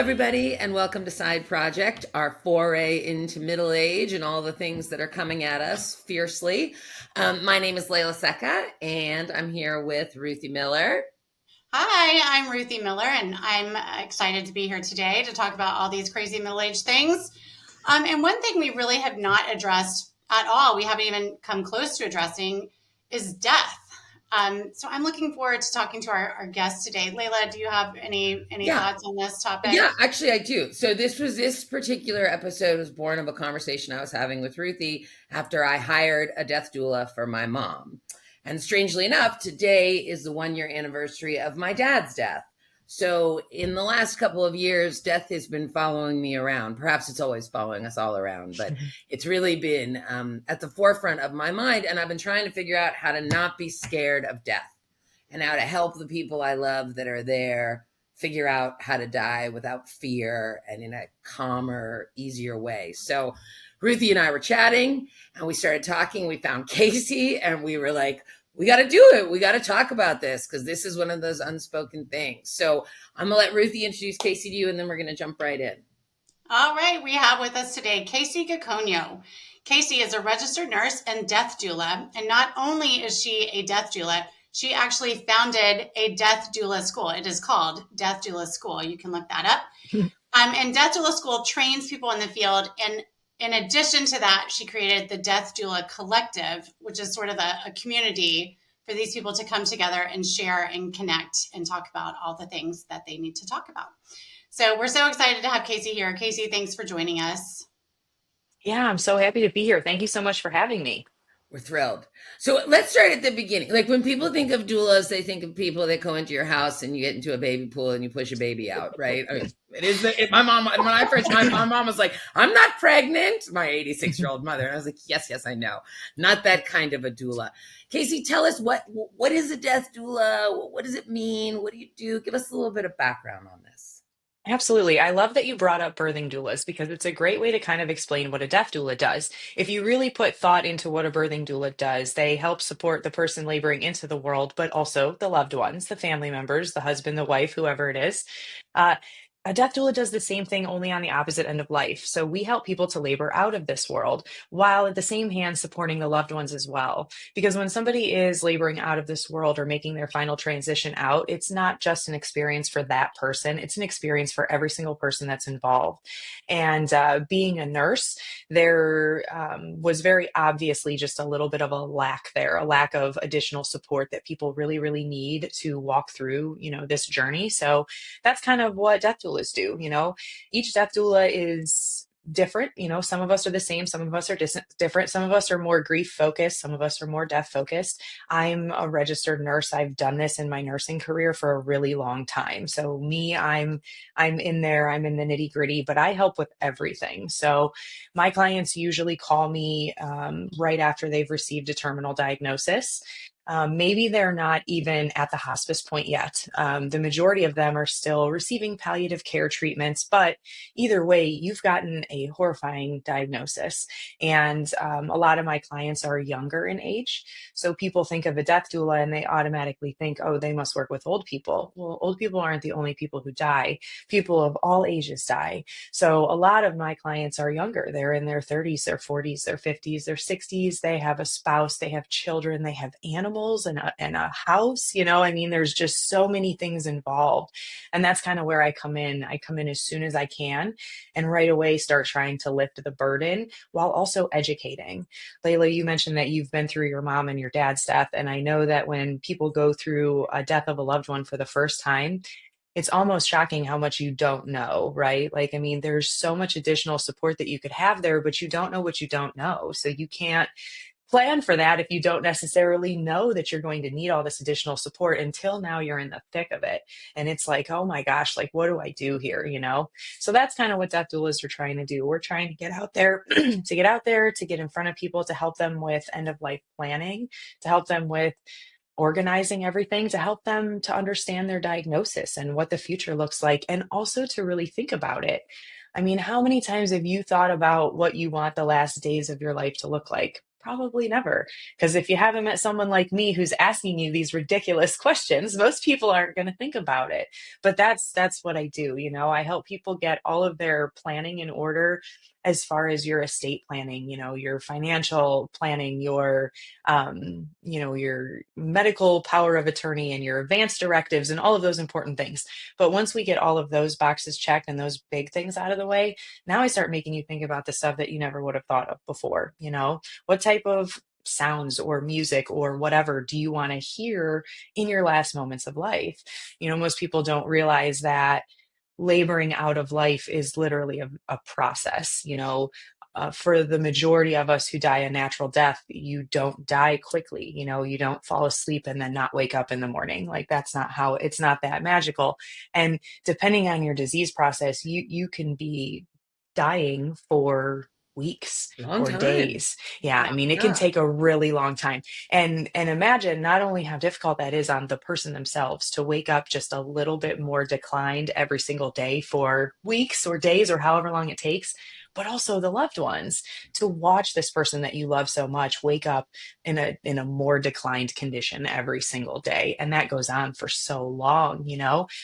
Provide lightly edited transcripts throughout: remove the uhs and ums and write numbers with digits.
everybody, and welcome to Side Project, our foray into middle age and all the things that are coming at us fiercely. My name is Layla Secca, and I'm here with Ruthie Miller. Hi, I'm Ruthie Miller, and I'm excited to be here today to talk about all these crazy middle age things. And one thing we really have not addressed at all, we haven't even come close to addressing, is death. So I'm looking forward to talking to our guest today. Layla, do you have any Yeah, thoughts on this topic? yeah, actually, I do. So this particular episode was born of a conversation I was having with Ruthie after I hired a death doula for my mom. And strangely enough, today is the 1 year anniversary of my dad's death. So in the last couple of years, death has been following me around. Perhaps it's always following us all around, but it's really been at the forefront of my mind. And I've been trying to figure out how to not be scared of death and how to help the people I love that are there figure out how to die without fear and in a calmer, easier way. So Ruthie and I were chatting and we started talking. We found Kacie and we were like, we got to do it. We got to talk about this because this is one of those unspoken things. So I'm going to let Ruthie introduce Kacie to you and then we're going to jump right in. All right, we have with us today Kacie Gikonyo. Kacie is a registered nurse and death doula, and not only is she a death doula, she actually founded a Death Doula School. It is called Death Doula School. You can look that up. And Death Doula School trains people in the field. And in addition to that, she created the Death Doula Collective, which is sort of a community for these people to come together and share and connect and talk about all the things that they need to talk about. So we're so excited to have Kacie here. Kacie, thanks for joining us. Yeah, I'm so happy to be here. Thank you so much for having me. We're thrilled. So let's start at the beginning. Like when people think of doulas, they think of people that go into your house and you get into a baby pool and you push a baby out, right? I mean, my mom, when I first, my mom was like, I'm not pregnant, my 86-year-old mother. And I was like, yes, yes, I know. Not that kind of a doula. Kacie, tell us what is a death doula? What does it mean? What do you do? Give us a little bit of background on this. Absolutely. I love that you brought up birthing doulas because it's a great way to kind of explain what a death doula does. If you really put thought into what a birthing doula does, they help support the person laboring into the world, but also the loved ones, the family members, the husband, the wife, whoever it is. Uh, a death doula does the same thing only on the opposite end of life. So we help people to labor out of this world while at the same hand supporting the loved ones as well. Because when somebody is laboring out of this world or making their final transition out, it's not just an experience for that person, it's an experience for every single person that's involved. And being a nurse, there was very obviously just a little bit of a lack there, a lack of additional support that people really, really need to walk through, this journey. So that's kind of what death doulas do. Each death doula is different. Some of us are the same, some of us are different, some of us are more grief focused, some of us are more death focused. I'm a registered nurse. I've done this in my nursing career for a really long time. So me, I'm in there, I'm in the nitty gritty, but I help with everything. So my clients usually call me right after they've received a terminal diagnosis. Maybe they're not even at the hospice point yet. The majority of them are still receiving palliative care treatments, but either way, you've gotten a horrifying diagnosis. And a lot of my clients are younger in age. So people think of a death doula and they automatically think, oh, they must work with old people. Well, old people aren't the only people who die. People of all ages die. So a lot of my clients are younger. They're in their 30s, their 40s, their 50s, their 60s. They have a spouse, they have children, they have animals and a house. There's just so many things involved. And that's kind of where I come in. I come in as soon as I can and right away start trying to lift the burden while also educating. Layla, you mentioned that you've been through your mom and your dad's death. And I know that when people go through a death of a loved one for the first time, it's almost shocking how much you don't know, right? There's so much additional support that you could have there, but you don't know what you don't know. So you can't plan for that if you don't necessarily know that you're going to need all this additional support until now you're in the thick of it. And it's like, oh my gosh, like, what do I do here? So that's kind of what death doulas are trying to do. We're trying to get out there, to get in front of people, to help them with end of life planning, to help them with organizing everything, to help them to understand their diagnosis and what the future looks like, and also to really think about it. How many times have you thought about what you want the last days of your life to look like? Probably never. Because if you haven't met someone like me who's asking you these ridiculous questions, most people aren't going to think about it. But that's what I do. I help people get all of their planning in order as far as your estate planning, your financial planning, your medical power of attorney and your advance directives and all of those important things. But once we get all of those boxes checked and those big things out of the way, now I start making you think about the stuff that you never would have thought of before. What type of sounds or music or whatever do you want to hear in your last moments of life? Most people don't realize that laboring out of life is literally a process. For the majority of us who die a natural death, you don't die quickly. You don't fall asleep and then not wake up in the morning. Like, that's not how, it's not that magical. And depending on your disease process, you can be dying for weeks Long or time. days. Yeah, I mean, it can Yeah. take a really long time. And imagine not only how difficult that is on the person themselves to wake up just a little bit more declined every single day for weeks or days or however long it takes, but also the loved ones to watch this person that you love so much wake up in a more declined condition every single day. And that goes on for so long.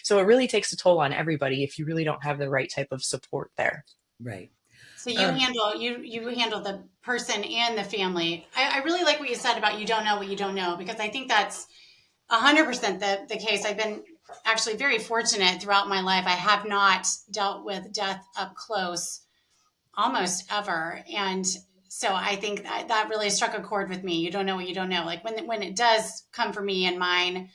So it really takes a toll on everybody if you really don't have the right type of support there. Right. So Um, you handle the person and the family. I really like what you said about you don't know what you don't know, because I think that's 100% the case. I've been actually very fortunate throughout my life. I have not dealt with death up close almost ever. And so I think that really struck a chord with me. You don't know what you don't know. Like when it does come for me and mine,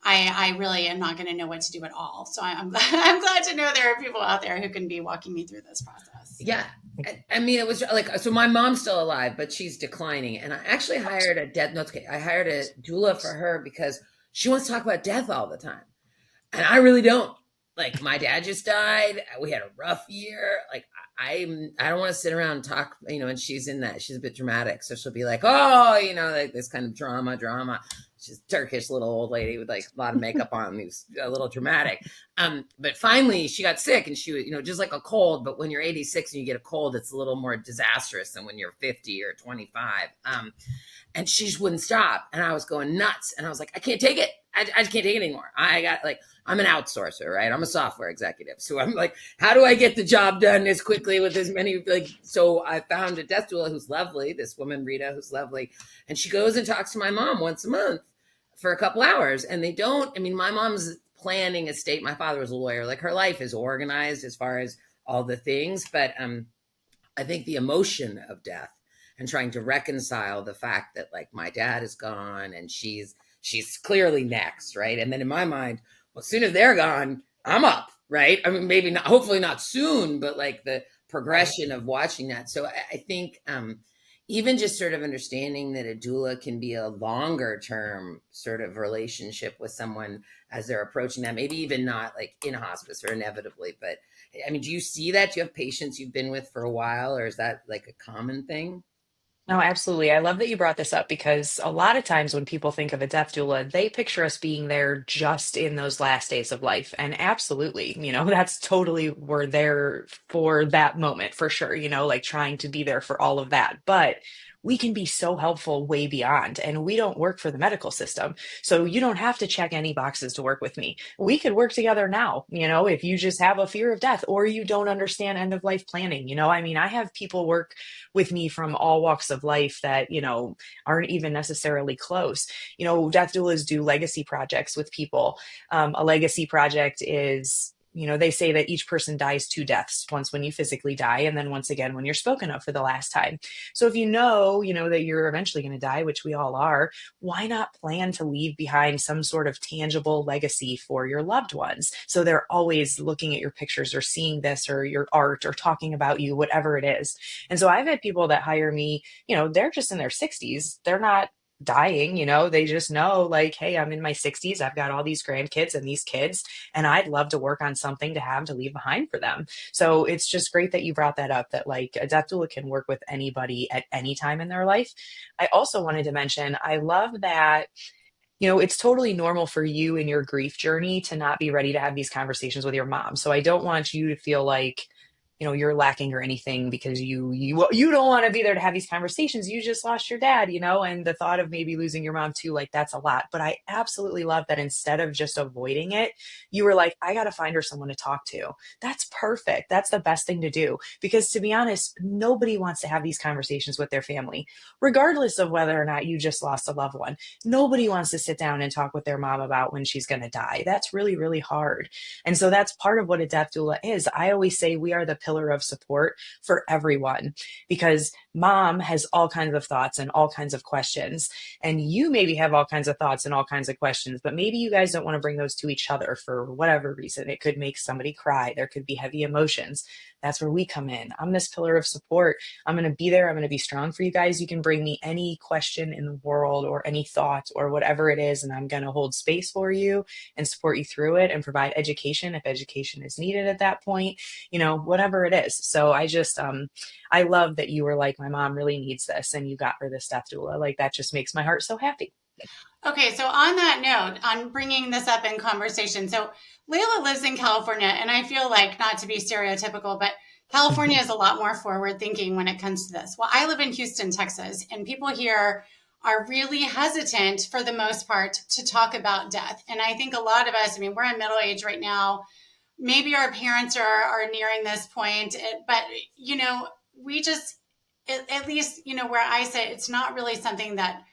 I really am not going to know what to do at all. So I'm I'm glad to know there are people out there who can be walking me through this process. yeah. I mean, it was like, so my mom's still alive, but she's declining. And I actually hired a death, no, it's okay. I hired a doula for her because she wants to talk about death all the time. And I really don't. Like, my dad just died. We had a rough year. Like, I don't want to sit around and talk, and she's in that. She's a bit dramatic. So she'll be like, oh, like this kind of drama. She's a Turkish little old lady with like a lot of makeup on, who's a little dramatic. But finally she got sick, and she was, just like a cold. But when you're 86 and you get a cold, it's a little more disastrous than when you're 50 or 25. And she just wouldn't stop. And I was going nuts. And I was like, I can't take it. I just can't take it anymore. I'm an outsourcer, right? I'm a software executive. So I'm like, how do I get the job done as quickly with as many, so I found a death doula who's lovely, this woman, Rita, who's lovely. And she goes and talks to my mom once a month for a couple hours. And my mom's planning estate. My father was a lawyer. Like, her life is organized as far as all the things. But I think the emotion of death and trying to reconcile the fact that, like, my dad is gone and she's clearly next, right? And then in my mind, well, as soon as they're gone, I'm up, right? I mean, maybe not, hopefully not soon, but like the progression of watching that. So I think even just sort of understanding that a doula can be a longer term sort of relationship with someone as they're approaching that, maybe even not like in hospice or inevitably. But I mean, do you see that? Do you have patients you've been with for a while, or is that like a common thing? No, absolutely. I love that you brought this up because a lot of times when people think of a death doula, they picture us being there just in those last days of life. And absolutely, that's totally, we're there for that moment for sure, like trying to be there for all of that. But we can be so helpful way beyond, and we don't work for the medical system. So you don't have to check any boxes to work with me. We could work together now, if you just have a fear of death or you don't understand end of life planning. I have people work with me from all walks of life that, aren't even necessarily close. Death doulas do legacy projects with people. A legacy project is, they say that each person dies two deaths, once when you physically die, and then once again when you're spoken of for the last time. So if you know that you're eventually going to die, which we all are, why not plan to leave behind some sort of tangible legacy for your loved ones? So they're always looking at your pictures or seeing this or your art or talking about you, whatever it is. And so I've had people that hire me, they're just in their 60s. They're not dying, they just know, like, hey, I'm in my 60s, I've got all these grandkids and these kids, and I'd love to work on something to have to leave behind for them. So it's just great that you brought that up, that like a death doula can work with anybody at any time in their life. I also wanted to mention, I love that it's totally normal for you in your grief journey to not be ready to have these conversations with your mom. So I don't want you to feel like you're lacking or anything, because you don't want to be there to have these conversations. You just lost your dad, and the thought of maybe losing your mom too, like that's a lot. But I absolutely love that instead of just avoiding it, you were like, I got to find her someone to talk to. That's perfect. That's the best thing to do, because to be honest, nobody wants to have these conversations with their family, regardless of whether or not you just lost a loved one. Nobody wants to sit down and talk with their mom about when she's going to die. That's really, really hard. And so that's part of what a death doula is. I always say we are the pillar of support for everyone, because mom has all kinds of thoughts and all kinds of questions. And you maybe have all kinds of thoughts and all kinds of questions, but maybe you guys don't want to bring those to each other for whatever reason. It could make somebody cry. There could be heavy emotions. That's where we come in. I'm this pillar of support. I'm going to be there. I'm going to be strong for you guys. You can bring me any question in the world or any thought or whatever it is, and I'm going to hold space for you and support you through it and provide education if education is needed at that point, whatever it is. So I love that you were like, my mom really needs this, and you got her this death doula. Like, that just makes my heart so happy. Okay, so on that note, on bringing this up in conversation, so Layla lives in California, and I feel like, not to be stereotypical, but California is a lot more forward thinking when it comes to this. Well, I live in Houston, Texas, and people here are really hesitant for the most part to talk about death. And I think a lot of us, we're in middle age right now. Maybe our parents are nearing this point, but, we just, at least, where I sit, it's not really something that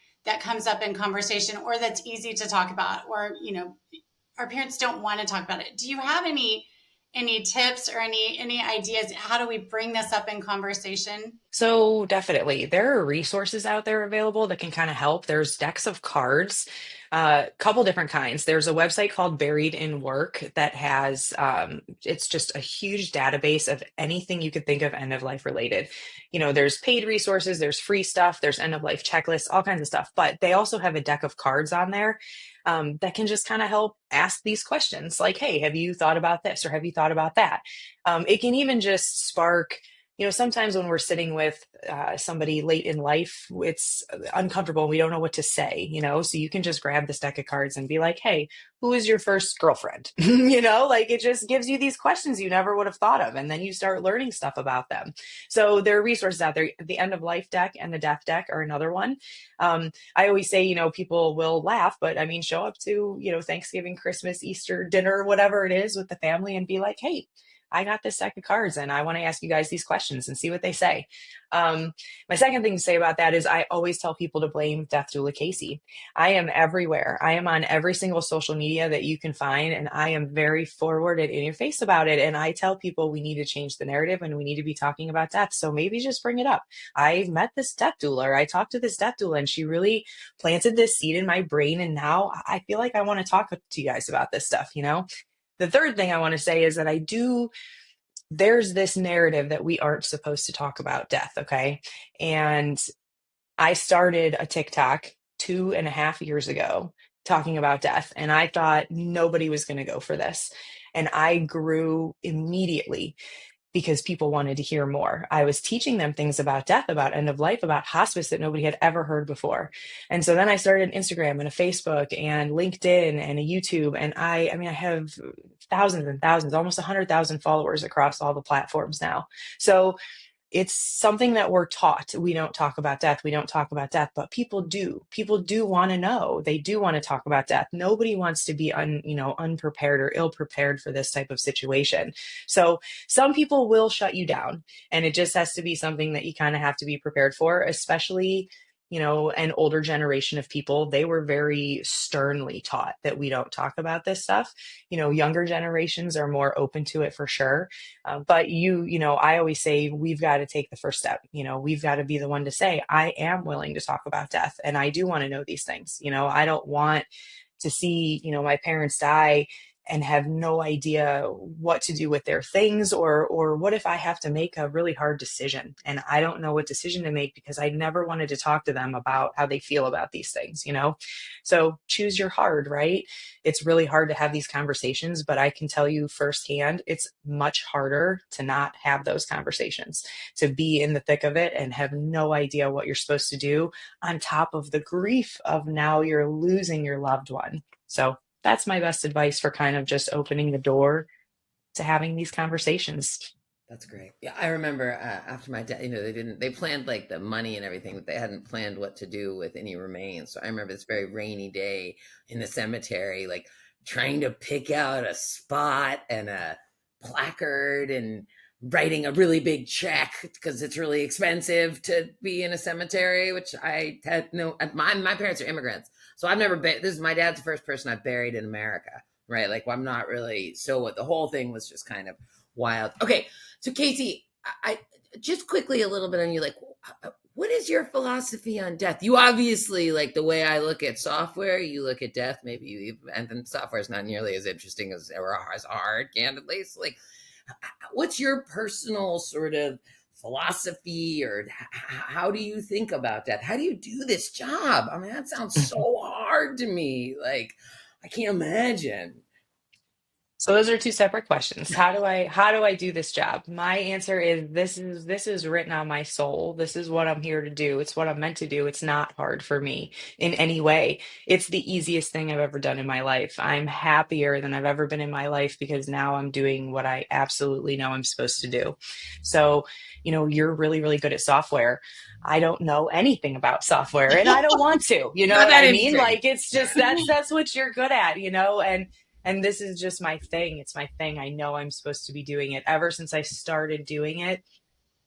comes up in conversation or that's easy to talk about, or, our parents don't want to talk about it. Do you have any tips or any ideas? How do we bring this up in conversation? So definitely, there are resources out there available that can kind of help. There's decks of cards, a couple different kinds. There's a website called Buried in Work that has, it's just a huge database of anything you could think of end of life related. There's paid resources, there's free stuff, there's end of life checklists, all kinds of stuff. But they also have a deck of cards on there that can just kind of help ask these questions like, hey, have you thought about this, or have you thought about that? It can even just spark, sometimes when we're sitting with somebody late in life, it's uncomfortable. We don't know what to say, so you can just grab this deck of cards and be like, hey, who is your first girlfriend? Like, it just gives you these questions you never would have thought of. And then you start learning stuff about them. So there are resources out there. The end of life deck and the death deck are another one. I always say, people will laugh, but show up to, Thanksgiving, Christmas, Easter dinner, whatever it is, with the family, and be like, hey, I got this deck of cards and I want to ask you guys these questions and see what they say. My second thing to say about that is I always tell people to blame Death Doula Kacie. I am everywhere. I am on every single social media that you can find, and I am very forward and in your face about it. And I tell people we need to change the narrative and we need to be talking about death. So maybe just bring it up. I met this death doula, or I talked to this death doula, and she really planted this seed in my brain. And now I feel like I want to talk to you guys about this stuff, The third thing I want to say is that there's this narrative that we aren't supposed to talk about death, okay? And I started a TikTok 2.5 years ago talking about death, and I thought nobody was going to go for this. And I grew immediately because people wanted to hear more. I was teaching them things about death, about end of life, about hospice that nobody had ever heard before. And so then I started an Instagram and a Facebook and LinkedIn and a YouTube. And I have thousands and thousands, almost 100,000 followers across all the platforms now. So it's something that we're taught. We don't talk about death. We don't talk about death, but people do. People do want to know. They do want to talk about death. Nobody wants to be unprepared or ill prepared for this type of situation. So some people will shut you down, and it just has to be something that you kind of have to be prepared for, especially an older generation of people. They were very sternly taught that we don't talk about this stuff. Younger generations are more open to it for sure. But I always say we've got to take the first step. We've got to be the one to say, I am willing to talk about death, and I do want to know these things. I don't want to see, my parents die and have no idea what to do with their things, or what if I have to make a really hard decision and I don't know what decision to make because I never wanted to talk to them about how they feel about these things, So choose your hard, right? It's really hard to have these conversations, but I can tell you firsthand, it's much harder to not have those conversations, to be in the thick of it and have no idea what you're supposed to do, on top of the grief of now you're losing your loved one. So that's my best advice for kind of just opening the door to having these conversations. That's great. Yeah, I remember after my dad, they planned like the money and everything, but they hadn't planned what to do with any remains. So I remember this very rainy day in the cemetery, like trying to pick out a spot and a placard and writing a really big check because it's really expensive to be in a cemetery, which I had no, my parents are immigrants. So I've never been, this is my dad's the first person I've buried in America, right? Like, well, I'm not really, so what the whole thing was just kind of wild. Okay. So Kacie, I just quickly a little bit on you, like, what is your philosophy on death? You obviously, like the way I look at software, you look at death, maybe and then software is not nearly as interesting or as hard, candidly. So like, what's your personal sort of philosophy, or how do you think about death? How do you do this job? I mean, that sounds so hard to me. Like, I can't imagine. So those are two separate questions. How do I do this job? My answer is this is written on my soul. This is what I'm here to do. It's what I'm meant to do. It's not hard for me in any way. It's the easiest thing I've ever done in my life. I'm happier than I've ever been in my life because now I'm doing what I absolutely know I'm supposed to do. So, you're really, really good at software. I don't know anything about software and I don't want to, you know Not what that I mean? interesting. Like it's just that's what you're good at, and this is just my thing. It's my thing. I know I'm supposed to be doing it. Ever since I started doing it,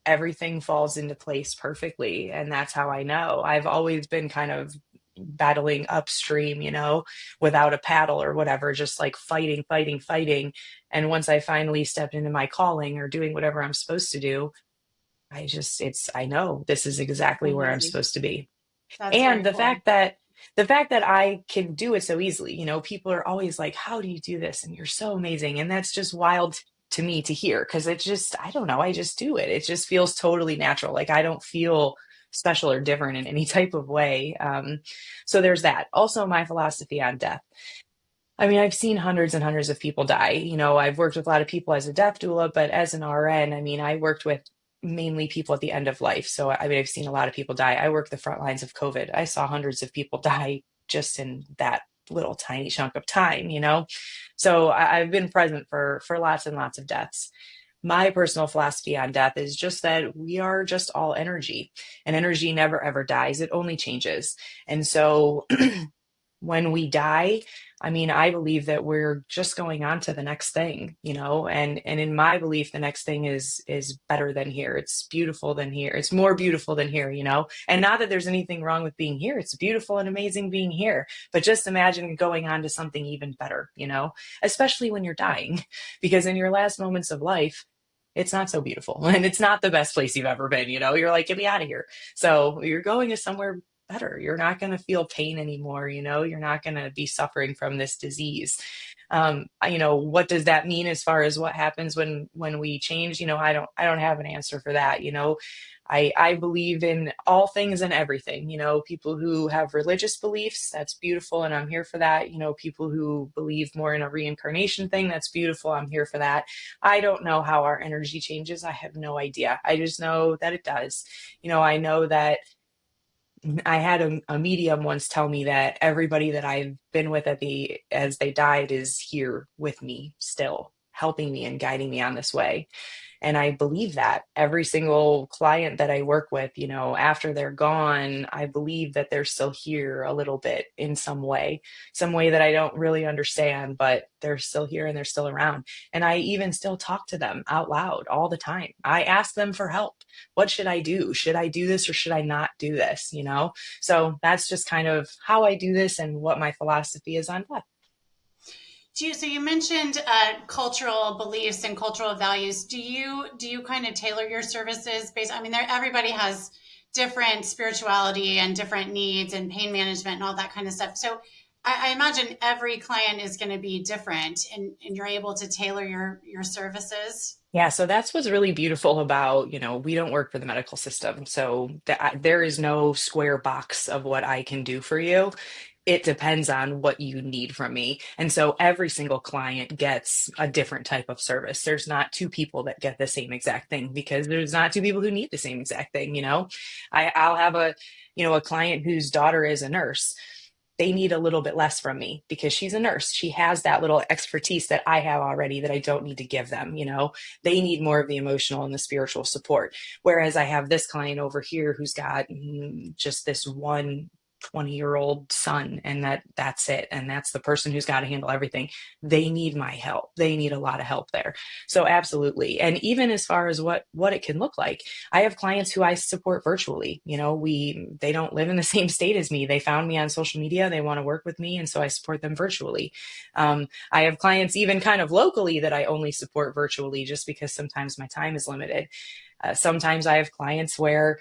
everything falls into place perfectly. And that's how I know. I've always been kind of battling upstream, without a paddle or whatever, just like fighting, fighting, fighting. And once I finally stepped into my calling or doing whatever I'm supposed to do, I know this is exactly where I'm Mhm. supposed to be. That's And very the cool. fact that I can do it so easily, people are always like, how do you do this? And you're so amazing. And that's just wild to me to hear because it just, I don't know, I just do it. It just feels totally natural. Like I don't feel special or different in any type of way. So there's that. Also, my philosophy on death. I mean, I've seen hundreds and hundreds of people die. I've worked with a lot of people as a death doula, but as an RN, I mean, I worked with mainly people at the end of life. So, I mean, I've seen a lot of people die. I worked the front lines of COVID. I saw hundreds of people die just in that little tiny chunk of time. So I've been present for lots and lots of deaths. My personal philosophy on death is just that we are just all energy, and energy never ever dies. It only changes. And so when we die, I mean, I believe that we're just going on to the next thing, and in my belief, the next thing is better than here. It's beautiful than here. It's more beautiful than here. And not that there's anything wrong with being here. It's beautiful and amazing being here. But just imagine going on to something even better, especially when you're dying, because in your last moments of life, it's not so beautiful and it's not the best place you've ever been. You're like, get me out of here. So you're going to somewhere better. You're not going to feel pain anymore. You're not going to be suffering from this disease. What does that mean as far as what happens when we change? I don't have an answer for that. I believe in all things and everything. People who have religious beliefs, that's beautiful, and I'm here for that. People who believe more in a reincarnation thing, that's beautiful. I'm here for that. I don't know how our energy changes. I have no idea. I just know that it does. I know that I had a medium once tell me that everybody that I've been with as they died is here with me still, helping me and guiding me on this way. And I believe that every single client that I work with, after they're gone, I believe that they're still here a little bit in some way that I don't really understand, but they're still here and they're still around. And I even still talk to them out loud all the time. I ask them for help. What should I do? Should I do this or should I not do this? So that's just kind of how I do this and what my philosophy is on death. So you mentioned cultural beliefs and cultural values. Do you kind of tailor your services based? I mean, everybody has different spirituality and different needs and pain management and all that kind of stuff. So I imagine every client is going to be different, and you're able to tailor your services. Yeah, so that's what's really beautiful about, we don't work for the medical system. So there is no square box of what I can do for you. It depends on what you need from me. And so every single client gets a different type of service. There's not two people that get the same exact thing because there's not two people who need the same exact thing. I'll have a client whose daughter is a nurse. they need a little bit less from me because she's a nurse. She has that little expertise that I have already that I don't need to give them. They need more of the emotional and the spiritual support. Whereas I have this client over here who's got just this one 20-year-old son, and that's it, and that's the person who's got to handle everything. They need my help. They need a lot of help there. So absolutely. And even as far as what it can look like, I have clients who I support virtually. They don't live in the same state as me. They found me on social media. They want to work with me, and so I support them virtually. I have clients even kind of locally that I only support virtually just because sometimes my time is limited. Sometimes I have clients where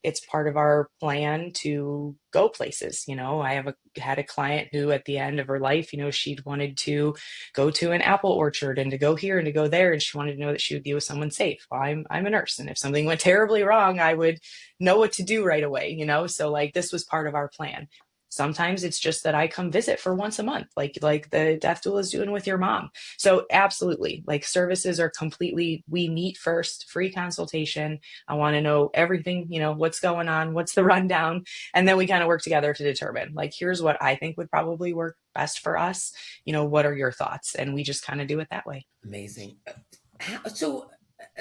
it's part of our plan to go places. I had a client who at the end of her life, she'd wanted to go to an apple orchard and to go here and to go there. And she wanted to know that she would be with someone safe. Well, I'm a nurse. And if something went terribly wrong, I would know what to do right away, So like this was part of our plan. Sometimes it's just that I come visit for once a month, like the death doula is doing with your mom. So absolutely, like services are completely, we meet first, free consultation. I want to know everything, what's going on, what's the rundown. And then we kind of work together to determine like, here's what I think would probably work best for us. What are your thoughts? And we just kind of do it that way. Amazing. So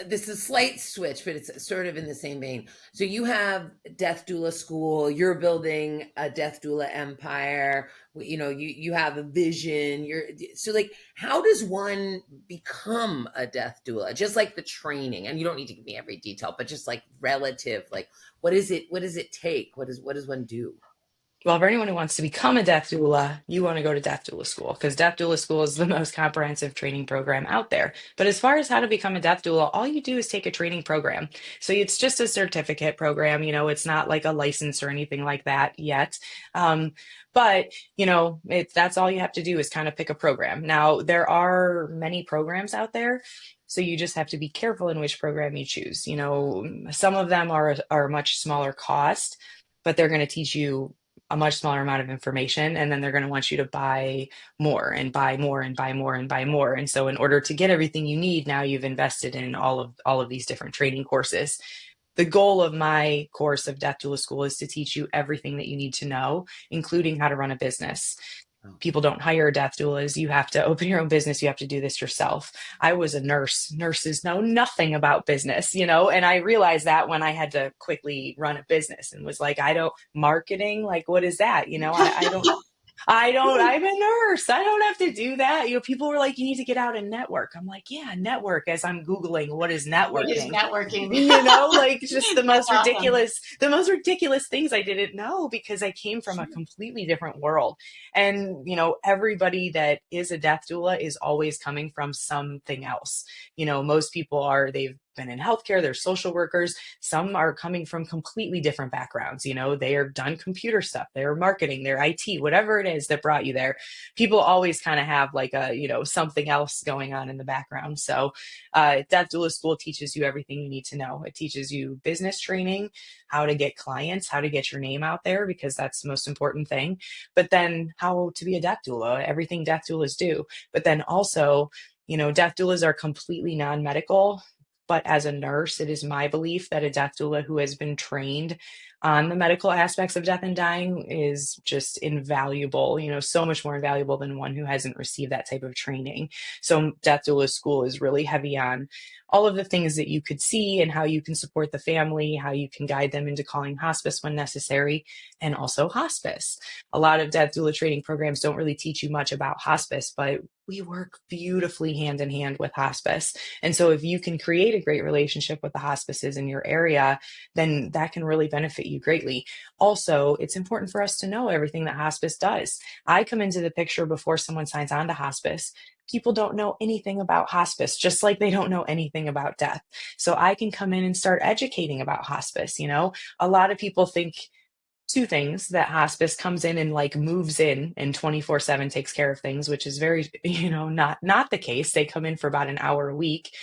this is a slight switch, but it's sort of in the same vein. So you have Death Doula School, you're building a Death Doula empire, you have a vision. So like, how does one become a death doula? Just like the training, and you don't need to give me every detail, but just like relative, like what does it take? What does one do? Well, for anyone who wants to become a death doula, you want to go to Death Doula School because Death Doula School is the most comprehensive training program out there. But as far as how to become a death doula, all you do is take a training program. So it's just a certificate program. It's not like a license or anything like that yet. But that's all you have to do is kind of pick a program. Now, there are many programs out there. So you just have to be careful in which program you choose. Some of them are a much smaller cost, but they're going to teach you a much smaller amount of information. And then they're going to want you to buy more and buy more and buy more and buy more. And so in order to get everything you need, now you've invested in all of these different training courses. The goal of my course of Death Doula School is to teach you everything that you need to know, including how to run a business. People don't hire death doulas. You have to open your own business. You have to do this yourself. I was a nurse. Nurses know nothing about business, and I realized that when I had to quickly run a business and was like, marketing, like, what is that? I'm a nurse. I don't have to do that. People were like, you need to get out and network. I'm like, yeah, network, as I'm Googling, what is networking? What is networking? Like just the most ridiculous things I didn't know because I came from a completely different world. And, everybody that is a death doula is always coming from something else. Most people they've been in healthcare, they're social workers. Some are coming from completely different backgrounds. They are done computer stuff, they're marketing, they're IT, whatever it is that brought you there. People always kind of have like something else going on in the background. So Death Doula School teaches you everything you need to know. It teaches you business training, how to get clients, how to get your name out there, because that's the most important thing. But then how to be a death doula, everything death doulas do. But then also, death doulas are completely non-medical. But as a nurse, it is my belief that a death doula who has been trained on the medical aspects of death and dying is just invaluable, so much more invaluable than one who hasn't received that type of training. So Death Doula School is really heavy on all of the things that you could see and how you can support the family, how you can guide them into calling hospice when necessary, and also hospice. A lot of death doula training programs don't really teach you much about hospice, but we work beautifully hand in hand with hospice. And so if you can create a great relationship with the hospices in your area, then that can really benefit you greatly. Also, it's important for us to know everything that hospice does. I come into the picture before someone signs on to hospice. People don't know anything about hospice, just like they don't know anything about death. So I can come in and start educating about hospice. A lot of people think two things: that hospice comes in and like moves in and 24/7 takes care of things, which is very, not the case. They come in for about an hour a week,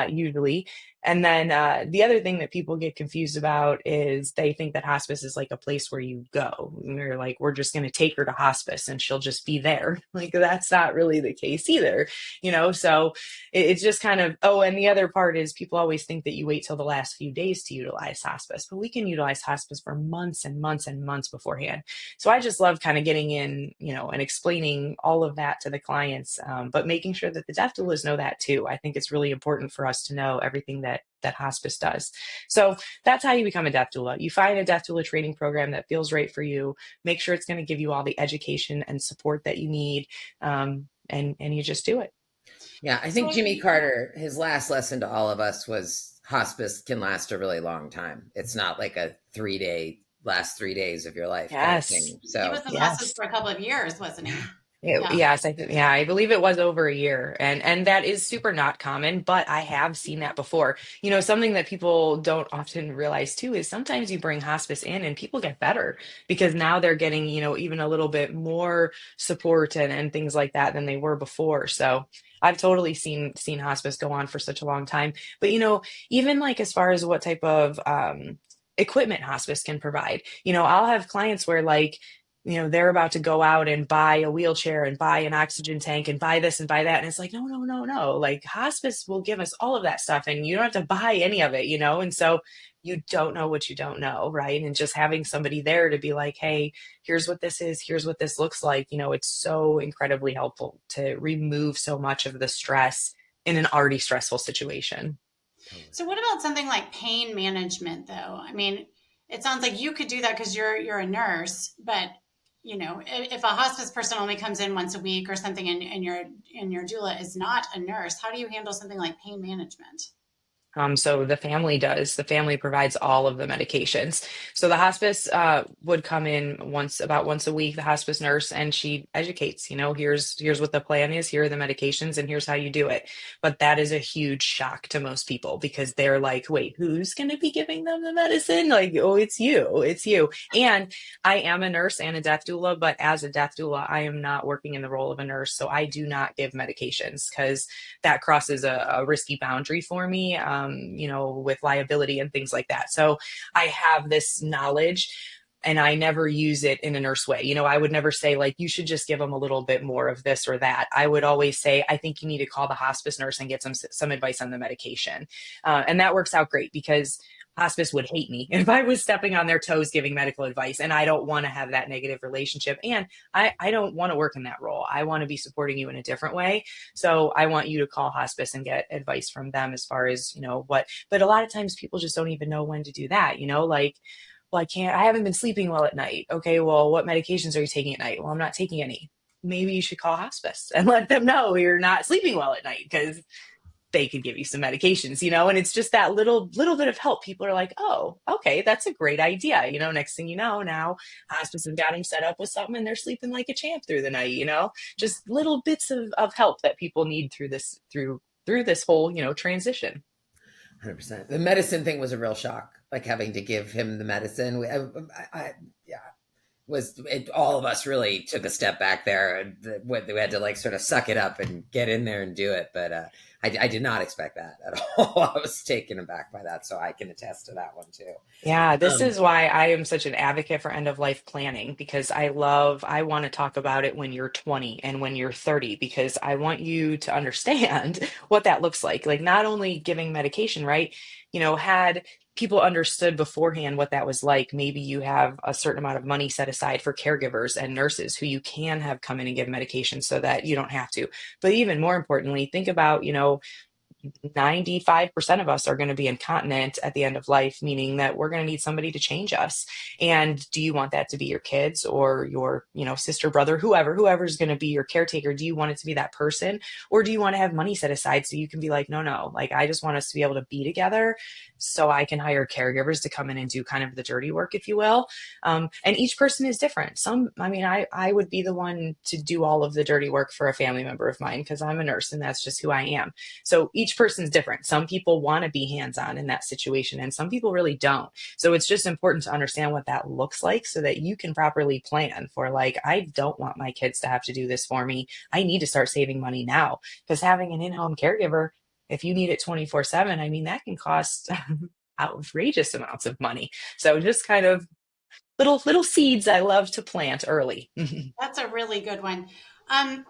usually. And then the other thing that people get confused about is they think that hospice is like a place where you go. And they're like, we're just going to take her to hospice and she'll just be there. Like, that's not really the case either, you know? So it's just kind of, oh, and the other part is people always think that you wait till the last few days to utilize hospice, but we can utilize hospice for months and months and months beforehand. So I just love kind of getting in, you know, and explaining all of that to the clients, but making sure that the death doulas know that too. I think it's really important for us to know everything that hospice does. So that's how you become a death doula. You find a death doula training program that feels right for you. Make sure it's going to give you all the education and support that you need, and you just do it. Yeah, I think Jimmy Carter, his last lesson to all of us was hospice can last a really long time. It's not like a last 3 days of your life kind of thing. So he was in hospice for a couple of years, wasn't he? Yes, I believe it was over a year, and that is super not common, but I have seen that before. You know, something that people don't often realize too is sometimes you bring hospice in and people get better because now they're getting, you know, even a little bit more support and things like that than they were before. So I've totally seen hospice go on for such a long time. But you know, even like as far as what type of equipment hospice can provide, you know, I'll have clients where like, you know, they're about to go out and buy a wheelchair and buy an oxygen tank and buy this and buy that. And it's like, no, no, no, no. Like hospice will give us all of that stuff and you don't have to buy any of it, you know? And so you don't know what you don't know, right? And just having somebody there to be like, hey, here's what this is, here's what this looks like. You know, it's so incredibly helpful to remove so much of the stress in an already stressful situation. So what about something like pain management though? I mean, it sounds like you could do that because you're a nurse, but you know, if a hospice person only comes in once a week or something and your doula is not a nurse, how do you handle something like pain management? So the family does. The family provides all of the medications. So the hospice would come in about once a week, the hospice nurse, and she educates, you know, here's what the plan is, here are the medications, and here's how you do it. But that is a huge shock to most people because they're like, wait, who's going to be giving them the medicine? Like, oh, it's you, it's you. And I am a nurse and a death doula, but as a death doula, I am not working in the role of a nurse. So I do not give medications because that crosses a risky boundary for me. You know, with liability and things like that. So I have this knowledge and I never use it in a nurse way. You know, I would never say like, you should just give them a little bit more of this or that. I would always say, I think you need to call the hospice nurse and get some advice on the medication. And that works out great because hospice would hate me if I was stepping on their toes giving medical advice. And I don't want to have that negative relationship. And I don't want to work in that role. I want to be supporting you in a different way. So I want you to call hospice and get advice from them as far as, you know, but a lot of times people just don't even know when to do that, you know, like, well, I haven't been sleeping well at night. Okay, well, what medications are you taking at night? Well, I'm not taking any. Maybe you should call hospice and let them know you're not sleeping well at night because they could give you some medications, you know, and it's just that little bit of help. People are like, oh, okay, that's a great idea. You know, next thing you know, now hospice has got them set up with something and they're sleeping like a champ through the night, you know, just little bits of help that people need through this whole, you know, transition. 100%. The medicine thing was a real shock, like having to give him the medicine. Yeah, all of us really took a step back there and we had to like sort of suck it up and get in there and do it. But I did not expect that at all. I was taken aback by that. So I can attest to that one too. Yeah, this is why I am such an advocate for end of life planning because I want to talk about it when you're 20 and when you're 30 because I want you to understand what that looks like. Like not only giving medication, right? You know, had people understood beforehand what that was like, maybe you have a certain amount of money set aside for caregivers and nurses who you can have come in and give medication so that you don't have to. But even more importantly, think about, you know, 95% of us are going to be incontinent at the end of life, meaning that we're going to need somebody to change us. And do you want that to be your kids or your, you know, sister, brother, whoever's going to be your caretaker? Do you want it to be that person? Or do you want to have money set aside so you can be like, no, like, I just want us to be able to be together so I can hire caregivers to come in and do kind of the dirty work, if you will. And each person is different. I would be the one to do all of the dirty work for a family member of mine because I'm a nurse and that's just who I am. So each person's different. Some people want to be hands-on in that situation and some people really don't. So it's just important to understand what that looks like so that you can properly plan for like, I don't want my kids to have to do this for me. I need to start saving money now because having an in-home caregiver If you need it 24/7, I mean, that can cost outrageous amounts of money. So just kind of little seeds I love to plant early. That's a really good one. Um,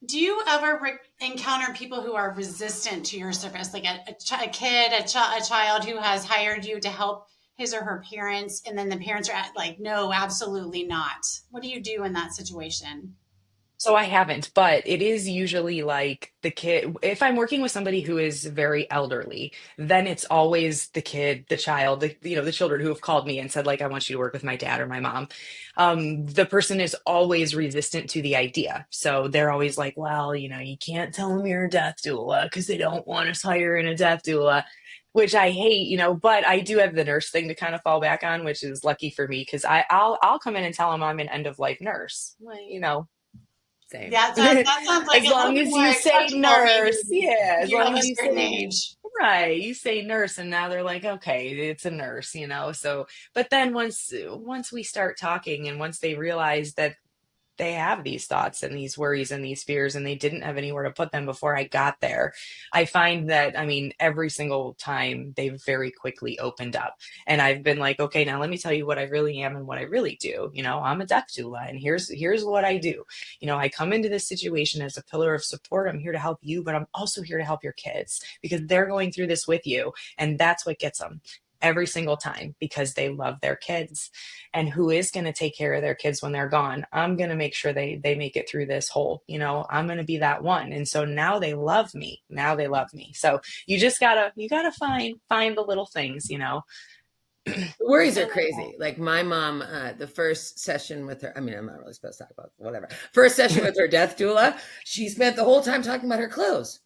do you ever encounter people who are resistant to your service, like a kid, a child who has hired you to help his or her parents, and then the parents are like, no, absolutely not. What do you do in that situation? So I haven't, but it is usually like the kid. If I'm working with somebody who is very elderly, then it's always the kid, the child, the children who have called me and said, like, I want you to work with my dad or my mom. The person is always resistant to the idea. So they're always like, well, you can't tell them you're a death doula because they don't want us hiring a death doula, which I hate, but I do have the nurse thing to kind of fall back on, which is lucky for me because I'll come in and tell them I'm an end of life nurse. Well. Same. Yeah, that sounds like As a long little as more you say acceptable, nurse, maybe yeah, as you long have a as you certain say age. right, you say nurse, and now they're like, okay, it's a nurse. So, but then once we start talking, and once they realize that they have these thoughts and these worries and these fears, and they didn't have anywhere to put them before I got there, I find that, I mean, every single time they've very quickly opened up. And I've been like, okay, now let me tell you what I really am and what I really do. I'm a death doula, and here's what I do. I come into this situation as a pillar of support. I'm here to help you, but I'm also here to help your kids because they're going through this with you. And that's what gets them every single time, because they love their kids. And who is going to take care of their kids when they're gone? I'm going to make sure they make it through this whole, I'm going to be that one. And so now they love me. So you gotta find the little things. The worries are crazy. Like my mom, the first session with her, I mean, I'm not really supposed to talk about whatever. First session with her death doula, she spent the whole time talking about her clothes.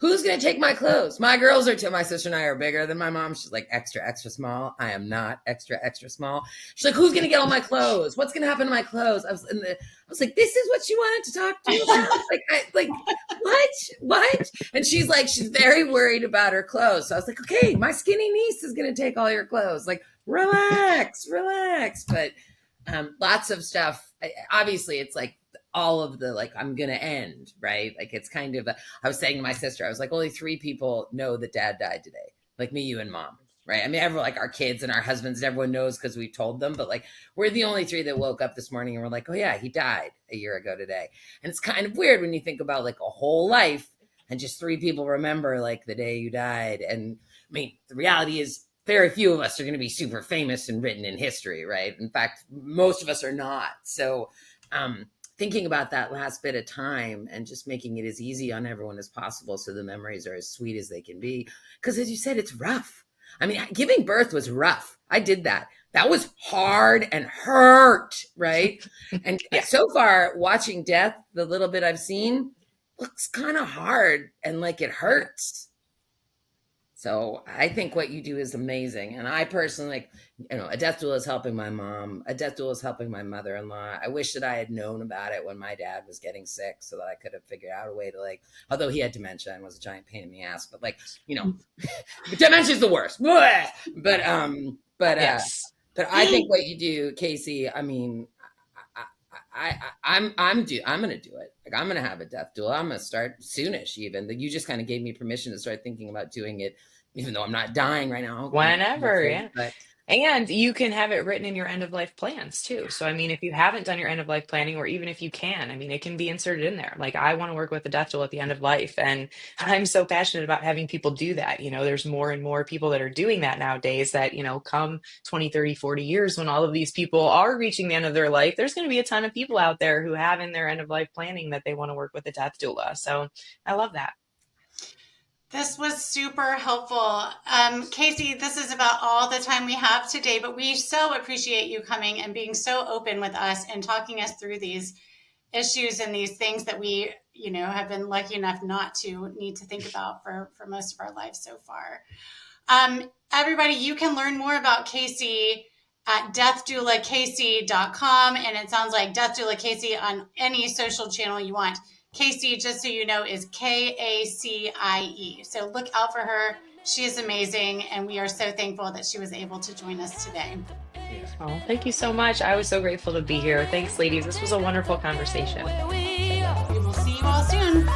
Who's going to take my clothes? My girls are my sister and I are bigger than my mom. She's like extra, extra small. I am not extra, extra small. She's like, who's going to get all my clothes? What's going to happen to my clothes? I was like, this is what she wanted to talk to you about? What? And she's like, she's very worried about her clothes. So I was like, okay, my skinny niece is going to take all your clothes. Like, relax. But lots of stuff. Obviously, it's like, all of the like I'm gonna end, right? Like it's kind of I was saying to my sister, I was like, only 3 people know that dad died today, like me, you, and mom, right? I mean, everyone, like our kids and our husbands, and everyone knows because we told them, but like we're the only 3 that woke up this morning and we're like, oh yeah, he died a year ago today. And it's kind of weird when you think about like a whole life and just 3 people remember like the day you died. And I mean, the reality is very few of us are going to be super famous and written in history, right? In fact, most of us are not. So thinking about that last bit of time and just making it as easy on everyone as possible so the memories are as sweet as they can be. Because as you said, it's rough. I mean, giving birth was rough. I did that. That was hard and hurt, right? And Yeah. so far, watching death, the little bit I've seen, looks kind of hard and like it hurts. So I think what you do is amazing. And I personally, a death doula is helping my mom. A death doula is helping my mother-in-law. I wish that I had known about it when my dad was getting sick so that I could have figured out a way to although he had dementia and was a giant pain in the ass, but dementia is the worst. But Yes. but I think what you do, Kacie, I mean, I'm going to do it. Like I'm going to have a death duel. I'm going to start soonish even. You just kind of gave me permission to start thinking about doing it, even though I'm not dying right now. Whenever, yeah. And you can have it written in your end of life plans too. So, I mean, if you haven't done your end of life planning, or even if you can, I mean, it can be inserted in there. Like, I want to work with a death doula at the end of life. And I'm so passionate about having people do that. There's more and more people that are doing that nowadays that, come 20, 30, 40 years when all of these people are reaching the end of their life, there's going to be a ton of people out there who have in their end of life planning that they want to work with a death doula. So I love that. This was super helpful. Kacie, this is about all the time we have today, but we so appreciate you coming and being so open with us and talking us through these issues and these things that we, have been lucky enough not to need to think about for most of our lives so far. Everybody, you can learn more about Kacie at deathdoulakacie.com. And it sounds like Death Doula Kacie on any social channel you want. Kacie, just so you know, is Kacie. So look out for her. She is amazing. And we are so thankful that she was able to join us today. Oh, thank you so much. I was so grateful to be here. Thanks, ladies. This was a wonderful conversation. We will see you all soon.